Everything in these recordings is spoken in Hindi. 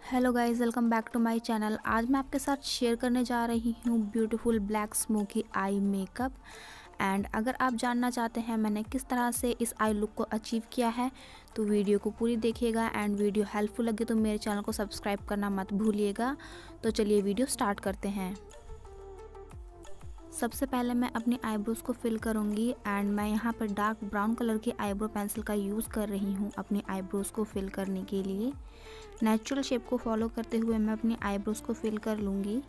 Hello guys, welcome back to my channel. आज मैं आपके साथ शेयर करने जा रही हूँ beautiful black smoky eye makeup. And अगर आप जानना चाहते हैं मैंने किस तरह से इस आई लुक को अचीव किया है तो वीडियो को पूरी देखिएगा। एंड वीडियो हेल्पफुल लगे तो मेरे चैनल को सब्सक्राइब करना मत भूलिएगा। तो चलिए वीडियो स्टार्ट करते हैं। सबसे पहले मैं अपनी आईब्रोज को फिल करूंगी एंड मैं यहाँ पर डार्क ब्राउन कलर की आईब्रो पेंसिल का यूज़ कर रही हूँ अपनी आईब्रोज को फिल करने के लिए। नेचुरल शेप को फॉलो करते हुए मैं अपनी आईब्रोज को फिल कर लूँगी।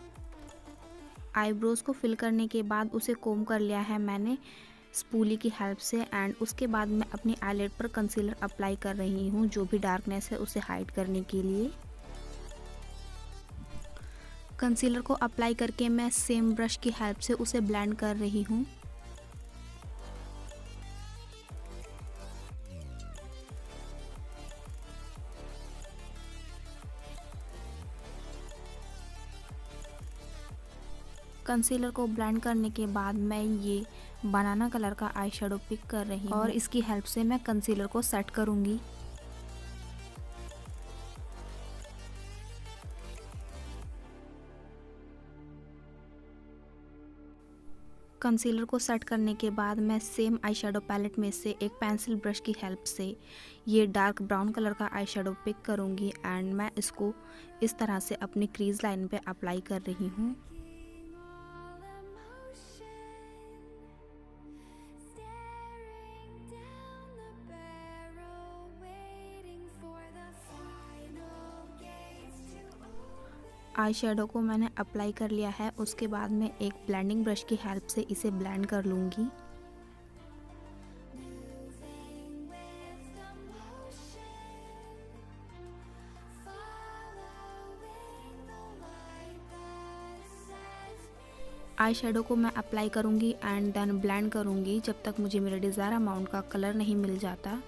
आईब्रोज को फिल करने के बाद उसे कोम कर लिया है मैंने स्पूली की हेल्प से। एंड उसके बाद मैं अपनी आईलिड पर कंसीलर अप्लाई कर रही हूँ जो भी डार्कनेस है उसे हाइड करने के लिए। कंसीलर को अप्लाई करके मैं सेम ब्रश की हेल्प से उसे ब्लेंड कर रही हूँ। कंसीलर को ब्लेंड करने के बाद मैं ये बनाना कलर का आई शेडो पिक कर रही हूँ और इसकी हेल्प से मैं कंसीलर को सेट करूँगी। कंसीलर को सेट करने के बाद मैं सेम आई शेडो पैलेट में से एक पेंसिल ब्रश की हेल्प से ये डार्क ब्राउन कलर का आई शेडो पिक करूँगी। एंड मैं इसको इस तरह से अपनी क्रीज लाइन पे अप्लाई कर रही हूँ। आई शेडो को मैंने अप्लाई कर लिया है। उसके बाद मैं एक ब्लेंडिंग ब्रश की हेल्प से इसे ब्लेंड कर लूँगी। आई शेडो को मैं अप्लाई करूँगी एंड देन ब्लेंड करूँगी जब तक मुझे मेरे डिज़ायर अमाउंट का कलर नहीं मिल जाता।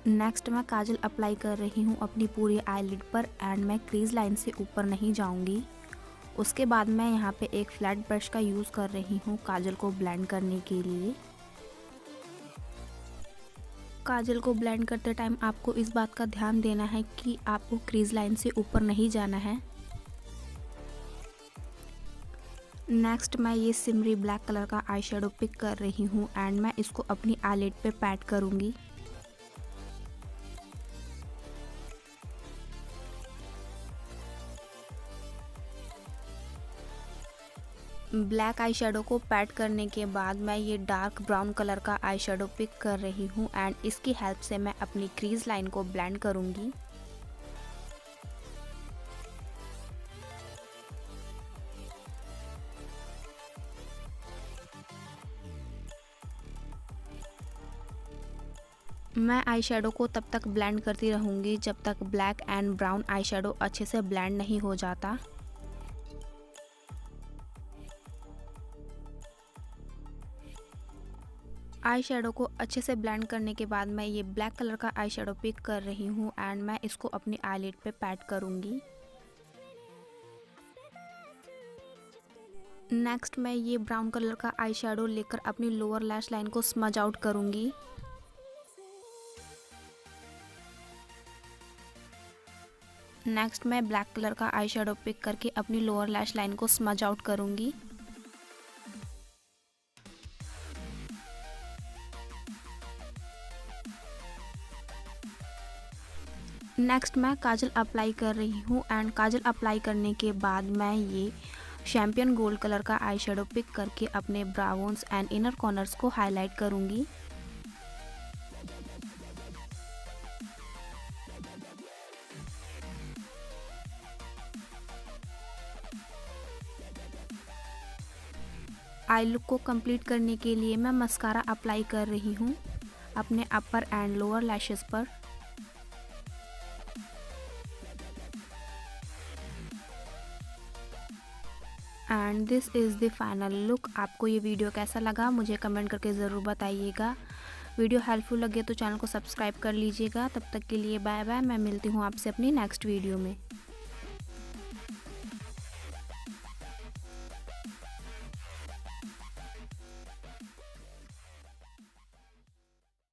नेक्स्ट मैं काजल अप्लाई कर रही हूँ अपनी पूरी आईलिड पर एंड मैं क्रीज लाइन से ऊपर नहीं जाऊँगी। उसके बाद मैं यहाँ पे एक फ्लैट ब्रश का यूज़ कर रही हूँ काजल को ब्लेंड करने के लिए। काजल को ब्लेंड करते टाइम आपको इस बात का ध्यान देना है कि आपको क्रीज लाइन से ऊपर नहीं जाना है। नेक्स्ट मैं ये सिमरी ब्लैक कलर का आई शेडो पिक कर रही हूँ एंड मैं इसको अपनी आईलिड पे पैट करूँगी। ब्लैक आई शेडो को पैट करने के बाद मैं ये डार्क ब्राउन कलर का आई शेडो पिक कर रही हूँ एंड इसकी हेल्प से मैं अपनी क्रीज लाइन को ब्लेंड करूँगी। मैं आई शेडो को तब तक ब्लेंड करती रहूँगी जब तक black and brown eye shadow अच्छे से ब्लेंड नहीं हो जाता। आई शेडो को अच्छे से ब्लेंड करने के बाद मैं ये ब्लैक कलर का आई शेडो पिक कर रही हूँ एंड मैं इसको अपनी आईलिड पे पैट करूँगी। नेक्स्ट मैं ये ब्राउन कलर का आई शेडो लेकर अपनी लोअर लैश लाइन को स्मज आउट करूँगी। नेक्स्ट मैं ब्लैक कलर का आई शेडो पिक करके अपनी लोअर लैश लाइन को स्मज आउट करूँगी। नेक्स्ट मैं काजल अप्लाई कर रही हूँ एंड काजल अप्लाई करने के बाद मैं ये शैम्पियन गोल्ड कलर का आई शेडो पिक करके अपने ब्राउन्स एंड इनर कॉर्नर्स को हाईलाइट करूँगी। आई लुक को कंप्लीट करने के लिए मैं मस्कारा अप्लाई कर रही हूँ अपने अपर एंड लोअर लैशेस पर। And this is the final look. आपको ये वीडियो कैसा लगा मुझे कमेंट करके ज़रूर बताइएगा। वीडियो हेल्पफुल लगे तो चैनल को सब्सक्राइब कर लीजिएगा। तब तक के लिए बाय बाय। मैं मिलती हूँ आपसे अपनी नेक्स्ट वीडियो में।